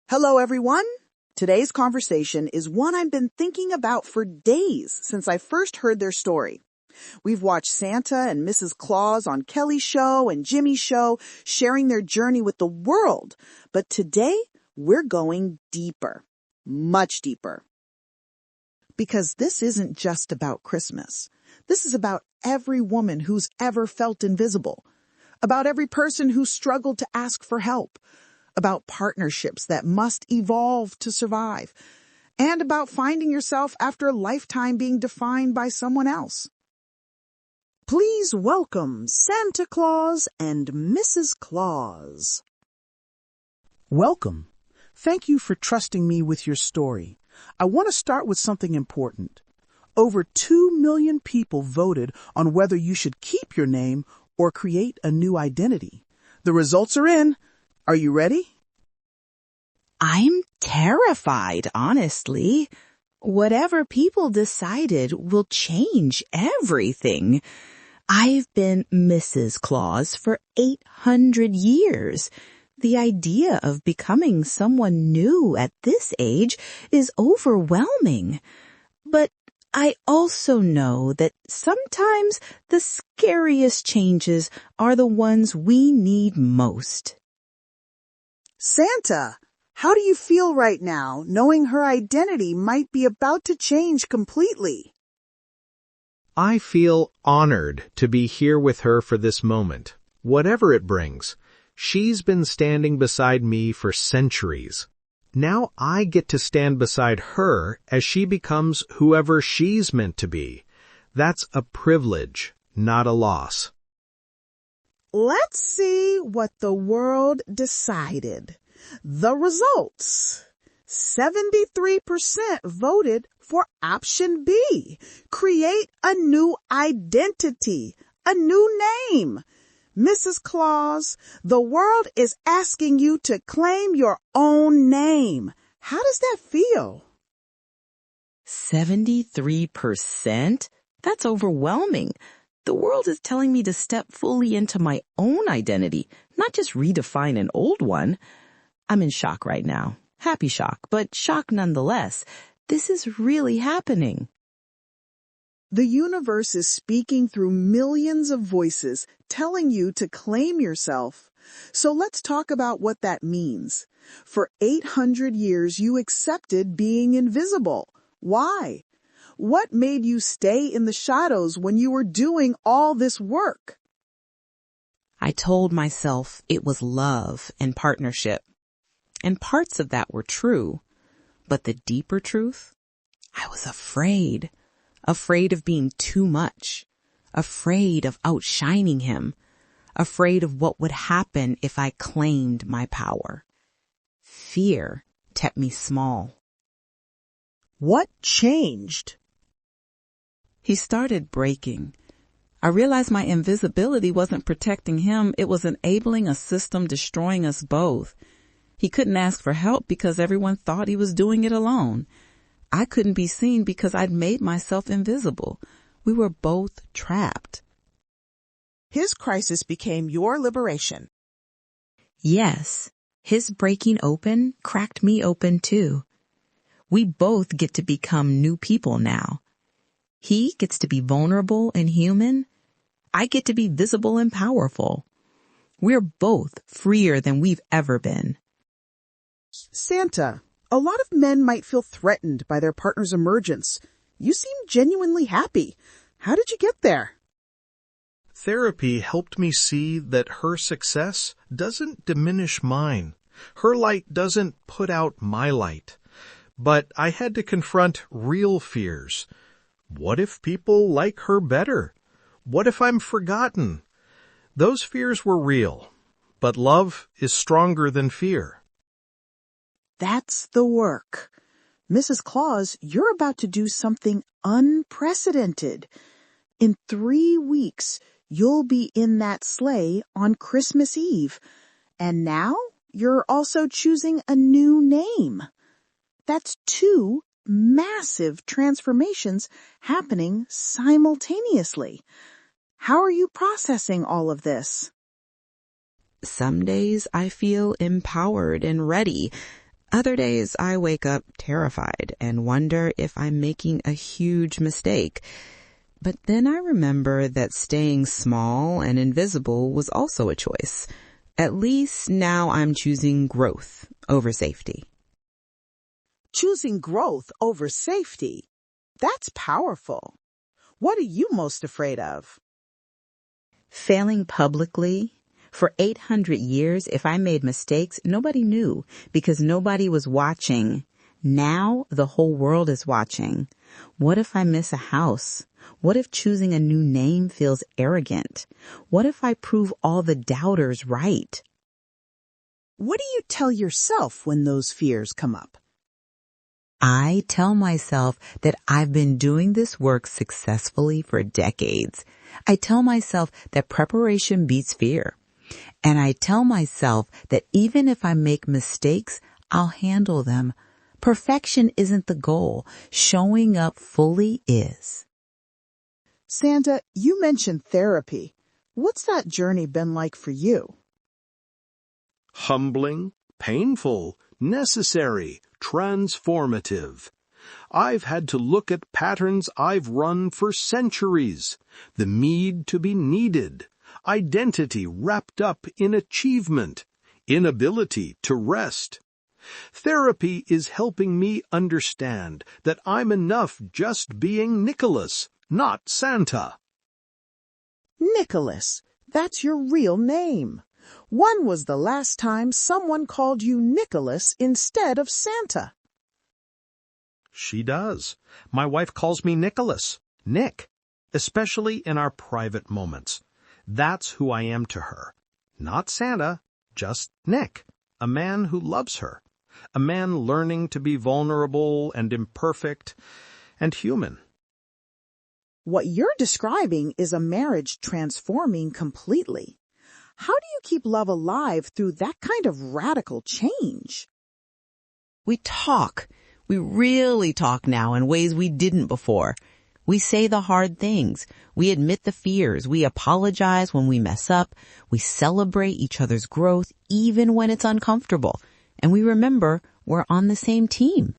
Hello, everyone. Today's conversation is one I've been thinking about for days since I first heard their story. We've watched Santa and Mrs. Claus on Kelly's show and Jimmy's show, sharing their journey with the world. But today, we're going deeper, much deeper. Because this isn't just about Christmas. This is about every woman who's ever felt invisible, about every person who struggled to ask for help, about partnerships that must evolve to survive, and about finding yourself after a lifetime being defined by someone else. Please welcome Santa Claus and Mrs. Claus. Welcome. Thank you for trusting me with your story. I want to start with something important. Over 2 million people voted on whether you should keep your name or create a new identity. The results are in. Are you ready? I'm terrified, honestly. Whatever people decided will change everything. I've been Mrs. Claus for 800 years. The idea of becoming someone new at this age is overwhelming. But I also know that sometimes the scariest changes are the ones we need most. Santa, how do you feel right now, knowing her identity might be about to change completely? I feel honored to be here with her for this moment, whatever it brings. She's been standing beside me for centuries. Now I get to stand beside her as she becomes whoever she's meant to be. That's a privilege, not a loss. Let's see what the world decided. The results. 73% voted for option B. Create a new identity, a new name. Mrs. Claus, the world is asking you to claim your own name. How does that feel? 73%? That's overwhelming. The world is telling me to step fully into my own identity, not just redefine an old one. I'm in shock right now. Happy shock, but shock nonetheless. This is really happening. The universe is speaking through millions of voices, telling you to claim yourself. So let's talk about what that means. For 800 years, you accepted being invisible. Why? What made you stay in the shadows when you were doing all this work? I told myself it was love and partnership. And parts of that were true. But the deeper truth? I was afraid. Afraid of being too much. Afraid of outshining him. Afraid of what would happen if I claimed my power. Fear kept me small. What changed? He started breaking. I realized my invisibility wasn't protecting him. It was enabling a system destroying us both. He couldn't ask for help because everyone thought he was doing it alone. I couldn't be seen because I'd made myself invisible. We were both trapped. His crisis became your liberation. Yes, his breaking open cracked me open too. We both get to become new people now. He gets to be vulnerable and human. I get to be visible and powerful. We're both freer than we've ever been. Santa, a lot of men might feel threatened by their partner's emergence. You seem genuinely happy. How did you get there? Therapy helped me see that her success doesn't diminish mine. Her light doesn't put out my light. But I had to confront real fears. What if people like her better? What if I'm forgotten? Those fears were real, but love is stronger than fear. That's the work. Mrs. Claus, you're about to do something unprecedented. In 3 weeks, you'll be in that sleigh on Christmas Eve. And now you're also choosing a new name. That's 2 massive transformations happening simultaneously. How are you processing all of this? Some days I feel empowered and ready. Other days I wake up terrified and wonder if I'm making a huge mistake. But then I remember that staying small and invisible was also a choice. At least now I'm choosing growth over safety. Choosing growth over safety. That's powerful. What are you most afraid of? Failing publicly. For 800 years, if I made mistakes, nobody knew because nobody was watching. Now the whole world is watching. What if I miss a house? What if choosing a new name feels arrogant? What if I prove all the doubters right? What do you tell yourself when those fears come up? I tell myself that I've been doing this work successfully for decades. I tell myself that preparation beats fear. And I tell myself that even if I make mistakes, I'll handle them. Perfection isn't the goal. Showing up fully is. Santa, you mentioned therapy. What's that journey been like for you? Humbling, painful, necessary, transformative. I've had to look at patterns I've run for centuries. The need to be needed. Identity wrapped up in achievement. Inability to rest. Therapy is helping me understand that I'm enough just being Nicholas, not Santa. Nicholas, that's your real name. When was the last time someone called you Nicholas instead of Santa? She does. My wife calls me Nicholas, Nick, especially in our private moments. That's who I am to her. Not Santa, just Nick, a man who loves her, a man learning to be vulnerable and imperfect and human. What you're describing is a marriage transforming completely. How do you keep love alive through that kind of radical change? We talk. We really talk now in ways we didn't before. We say the hard things. We admit the fears. We apologize when we mess up. We celebrate each other's growth even when it's uncomfortable. And we remember we're on the same team.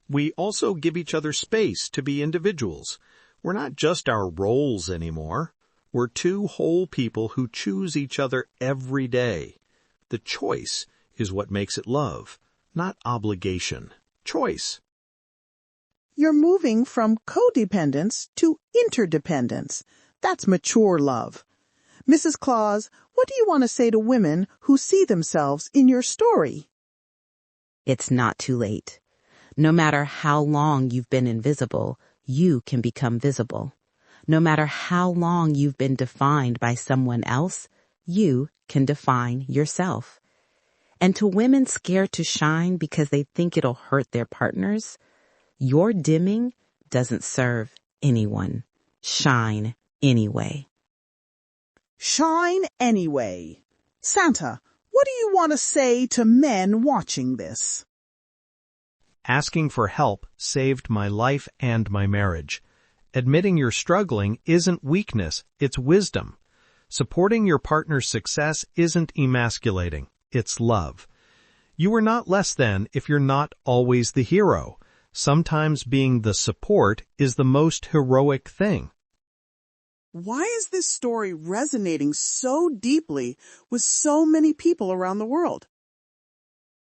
We also give each other space to be individuals. We're not just our roles anymore. We're two whole people who choose each other every day. The choice is what makes it love, not obligation. Choice. You're moving from codependence to interdependence. That's mature love. Mrs. Claus, what do you want to say to women who see themselves in your story? It's not too late. No matter how long you've been invisible, you can become visible. No matter how long you've been defined by someone else, you can define yourself. And to women scared to shine because they think it'll hurt their partners, your dimming doesn't serve anyone. Shine anyway. Shine anyway. Santa, what do you want to say to men watching this? Asking for help saved my life and my marriage. Admitting you're struggling isn't weakness, it's wisdom. Supporting your partner's success isn't emasculating, it's love. You are not less than if you're not always the hero. Sometimes being the support is the most heroic thing. Why is this story resonating so deeply with so many people around the world?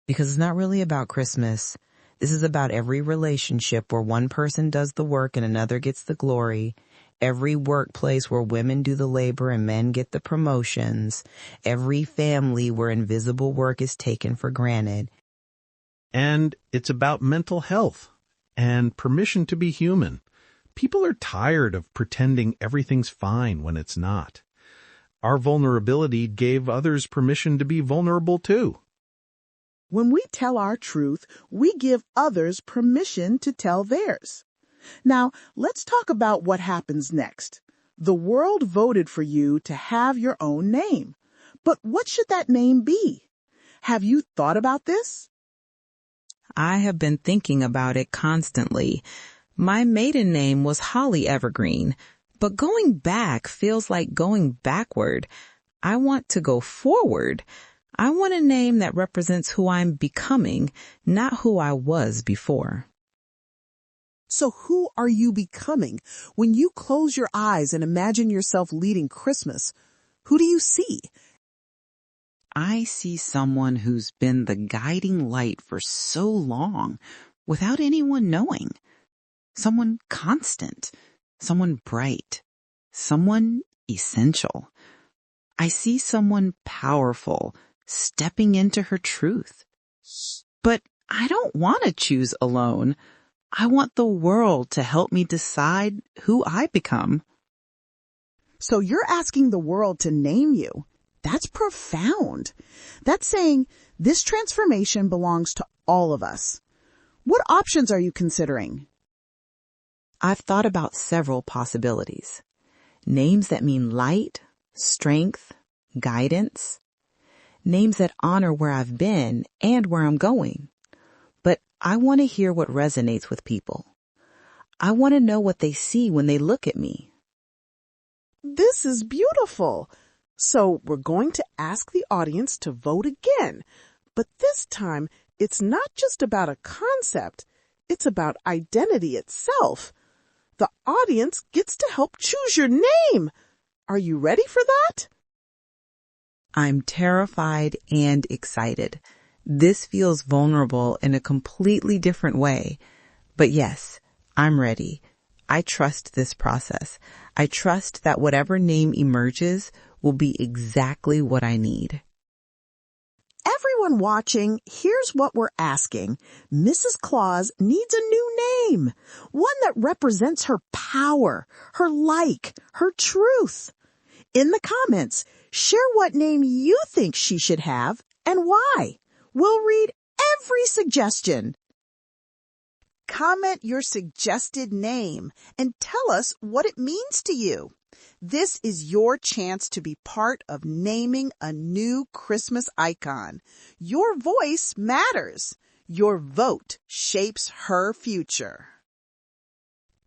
Because it's not really about Christmas. This is about every relationship where one person does the work and another gets the glory. Every workplace where women do the labor and men get the promotions. Every family where invisible work is taken for granted. And it's about mental health and permission to be human. People are tired of pretending everything's fine when it's not. Our vulnerability gave others permission to be vulnerable too. When we tell our truth, we give others permission to tell theirs. Now, let's talk about what happens next. The world voted for you to have your own name. But what should that name be? Have you thought about this? I have been thinking about it constantly. My maiden name was Holly Evergreen, but going back feels like going backward. I want to go forward. I want a name that represents who I'm becoming, not who I was before. So who are you becoming? When you close your eyes and imagine yourself leading Christmas, who do you see? I see someone who's been the guiding light for so long without anyone knowing. Someone constant, someone bright, someone essential. I see someone powerful, stepping into her truth. But I don't want to choose alone. I want the world to help me decide who I become. So you're asking the world to name you. That's profound. That's saying this transformation belongs to all of us. What options are you considering? I've thought about several possibilities. Names that mean light, strength, guidance. Names that honor where I've been and where I'm going. But I want to hear what resonates with people. I want to know what they see when they look at me. This is beautiful. So we're going to ask the audience to vote again. But this time, it's not just about a concept. It's about identity itself. The audience gets to help choose your name. Are you ready for that? I'm terrified and excited. This feels vulnerable in a completely different way. But yes, I'm ready. I trust this process. I trust that whatever name emerges will be exactly what I need. Everyone watching, here's what we're asking. Mrs. Claus needs a new name, one that represents her power, her her truth. In the comments, share what name you think she should have and why. We'll read every suggestion. Comment your suggested name and tell us what it means to you. This is your chance to be part of naming a new Christmas icon. Your voice matters. Your vote shapes her future.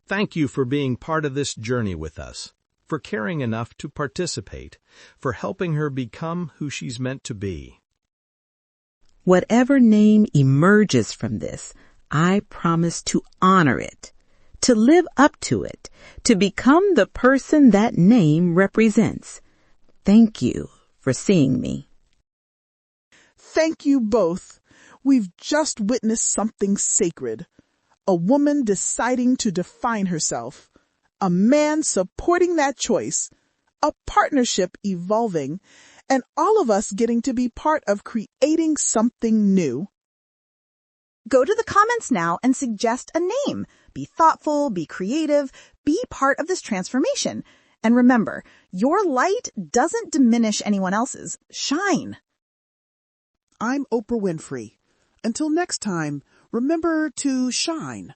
Thank you for being part of this journey with us, for caring enough to participate, for helping her become who she's meant to be. Whatever name emerges from this, I promise to honor it, to live up to it, to become the person that name represents. Thank you for seeing me. Thank you both. We've just witnessed something sacred. A woman deciding to define herself. A man supporting that choice. A partnership evolving. And all of us getting to be part of creating something new. Go to the comments now and suggest a name. Be thoughtful, be creative, be part of this transformation. And remember, your light doesn't diminish anyone else's. Shine. I'm Oprah Winfrey. Until next time, remember to shine.